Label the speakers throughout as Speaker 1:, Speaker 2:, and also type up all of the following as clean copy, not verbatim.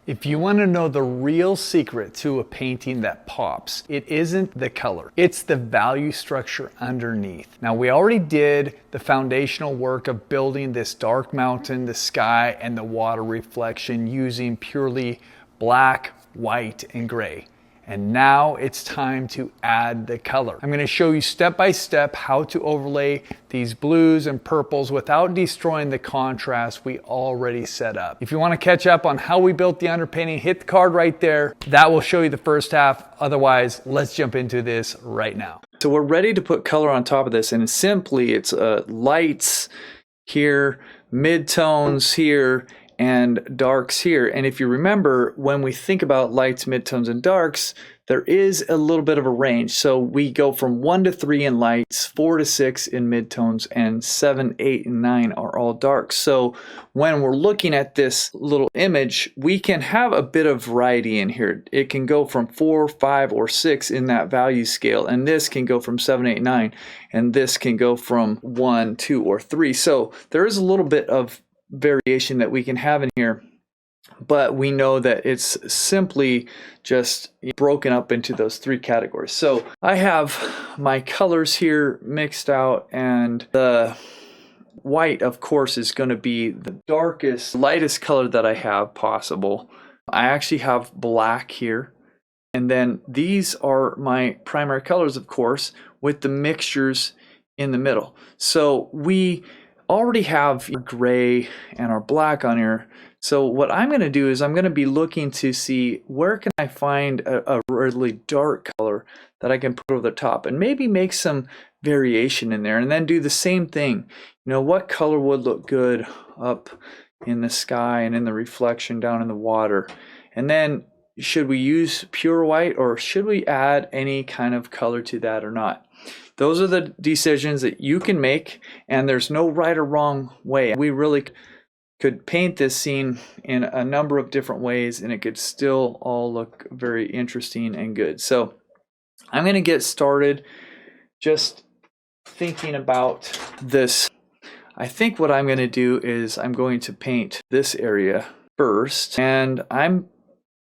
Speaker 1: If you want to know the real secret to a painting that pops, it isn't the color, it's the value structure underneath. Now, we already did the foundational work of building this dark mountain, the sky, and the water reflection using purely black, white, and gray. And now it's time to add the color. I'm going to show you step by step how to overlay these blues and purples without destroying the contrast we already set up. If you want to catch up on how we built the underpainting, hit the card right there. That will show you the first half. Otherwise, let's jump into this right now. So we're ready to put color on top of this, and simply it's lights here, midtones here, and darks here. And if you remember, when we think about lights, midtones, and darks, there is a little bit of a range. So we go from 1 to 3 in lights, 4 to 6 in midtones, and 7, 8, and 9 are all darks. So when we're looking at this little image, we can have a bit of variety in here. It can go from 4, 5, or 6 in that value scale, and this can go from 7, 8, 9, and this can go from 1, 2, or 3. So there is a little bit of variation that we can have in here, but we know that it's simply just broken up into those 3 categories. So I have my colors here mixed out, and the white, of course, is going to be the darkest, lightest color that I have possible. I actually have black here, and then these are my primary colors, of course, with the mixtures in the middle. So we already have gray and our black on here. So what I'm going to do is I'm going to be looking to see where can I find a really dark color that I can put over the top, and maybe make some variation in there, and then do the same thing. You know, what color would look good up in the sky and in the reflection down in the water? And then should we use pure white, or should we add any kind of color to that or not? Those are the decisions that you can make, and there's no right or wrong way. We really could paint this scene in a number of different ways, and it could still all look very interesting and good. So I'm going to get started just thinking about this. I think what I'm going to do is I'm going to paint this area first, and I'm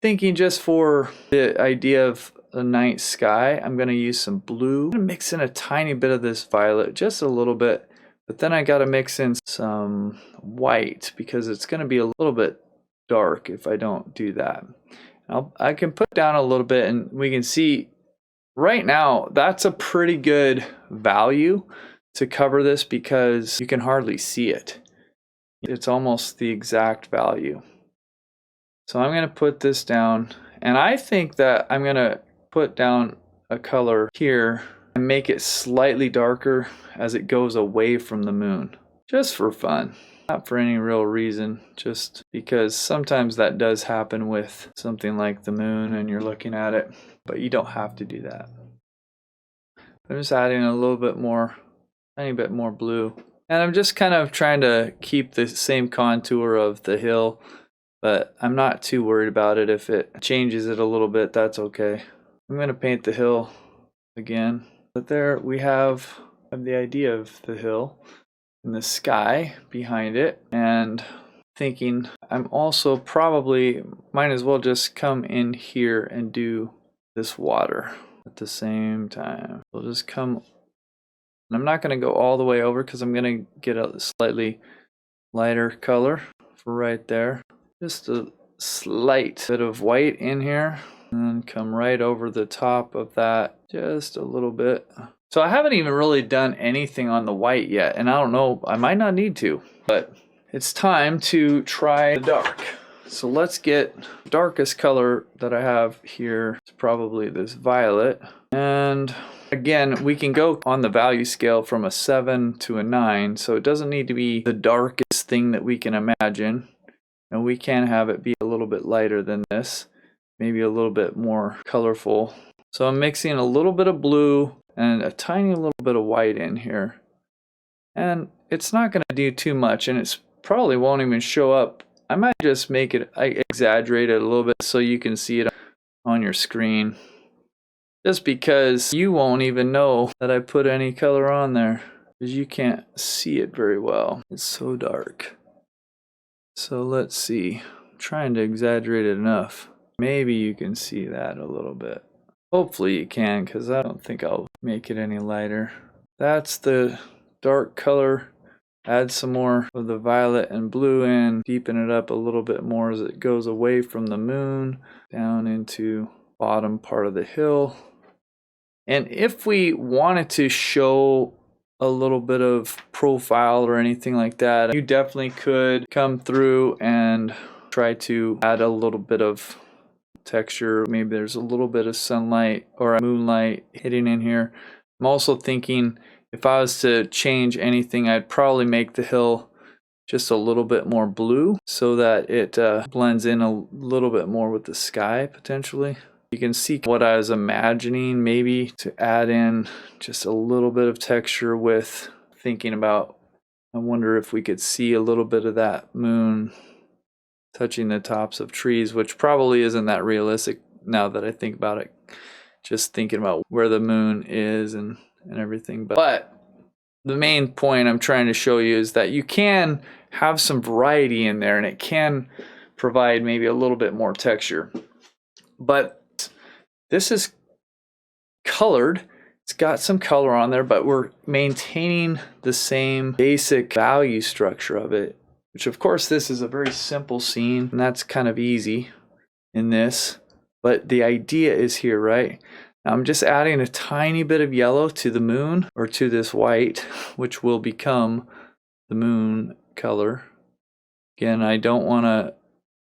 Speaker 1: thinking just for the idea of a night sky, I'm going to use some blue. I'm going to mix in a tiny bit of this violet, just a little bit, but then I got to mix in some white because it's going to be a little bit dark if I don't do that. I can put down a little bit, and we can see right now that's a pretty good value to cover this because you can hardly see it. It's almost the exact value. So I'm going to put this down, and I think that I'm going to put down a color here and make it slightly darker as it goes away from the moon, just for fun, not for any real reason, just because sometimes that does happen with something like the moon and you're looking at it, but you don't have to do that. I'm just adding a little bit more, tiny bit more blue, and I'm just kind of trying to keep the same contour of the hill, but I'm not too worried about it. If it changes it a little bit, that's okay. I'm going to paint the hill again, but there we have the idea of the hill and the sky behind it, and thinking I'm also probably might as well just come in here and do this water at the same time. We'll just come, and I'm not going to go all the way over because I'm going to get a slightly lighter color for right there. Just a slight bit of white in here, and then come right over the top of that just a little bit. So I haven't even really done anything on the white yet, and I don't know, I might not need to, but it's time to try the dark. So let's get the darkest color that I have here. It's probably this violet, and again, we can go on the value scale from a 7 to a 9, so it doesn't need to be the darkest thing that we can imagine. And we can have it be a little bit lighter than this, maybe a little bit more colorful. So I'm mixing a little bit of blue and a tiny little bit of white in here. And it's not going to do too much, and it's probably won't even show up. I might just make it, I exaggerate it a little bit so you can see it on your screen. Just because you won't even know that I put any color on there, because you can't see it very well. It's so dark. So let's see.
Speaker 2: trying to exaggerate it enough. Maybe you can see that a little bit. Hopefully you can, because I don't think I'll make it any lighter. That's the dark color. Add some more of the violet and blue in, deepen it up a little bit more as it goes away from the moon, down into bottom part of the hill. And if we wanted to show a little bit of profile or anything like that, you definitely could come through and try to add a little bit of texture. Maybe there's a little bit of sunlight or moonlight hitting in here. I'm also thinking if I was to change anything, I'd probably make the hill just a little bit more blue so that it blends in a little bit more with the sky potentially. You can see what I was imagining, maybe to add in just a little bit of texture with thinking about, I wonder if we could see a little bit of that moon touching the tops of trees, which probably isn't that realistic now that I think about it, just thinking about where the moon is and everything. But the main point I'm trying to show you is that you can have some variety in there and it can provide maybe a little bit more texture. But this is colored. It's got some color on there, but we're maintaining the same basic value structure of it, which of course this is a very simple scene and that's kind of easy in this, but the idea is here, right? Now I'm just adding a tiny bit of yellow to the moon, or to this white, which will become the moon color. Again, I don't want to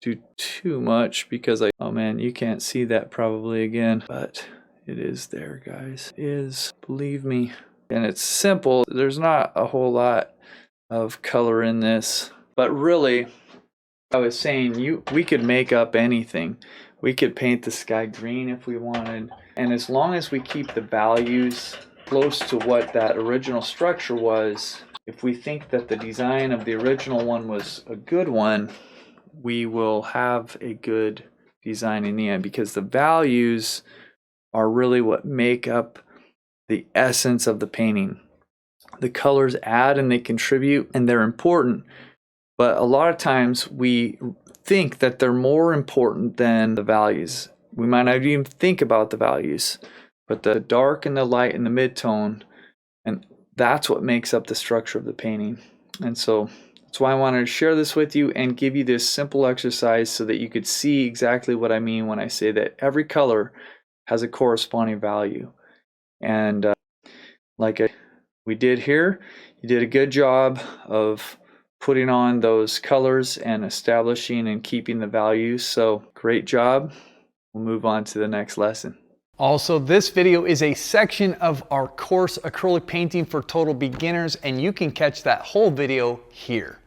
Speaker 2: do too much because oh man, you can't see that probably again, but it is there, guys. It is, believe me. And it's simple. There's not a whole lot of color in this, but really, I was saying we could make up anything. We could paint the sky green if we wanted, and as long as we keep the values close to what that original structure was, if we think that the design of the original one was a good one, we will have a good design in the end, because the values are really what make up the essence of the painting. The colors add and they contribute and they're important, but a lot of times we think that they're more important than the values. We might not even think about the values, but the dark and the light and the mid-tone, and that's what makes up the structure of the painting. And so that's why I wanted to share this with you and give you this simple exercise so that you could see exactly what I mean when I say that every color has a corresponding value. And we did here, you did a good job of putting on those colors and establishing and keeping the values. So great job. We'll move on to the next lesson.
Speaker 1: Also, this video is a section of our course, Acrylic Painting for Total Beginners, and you can catch that whole video here.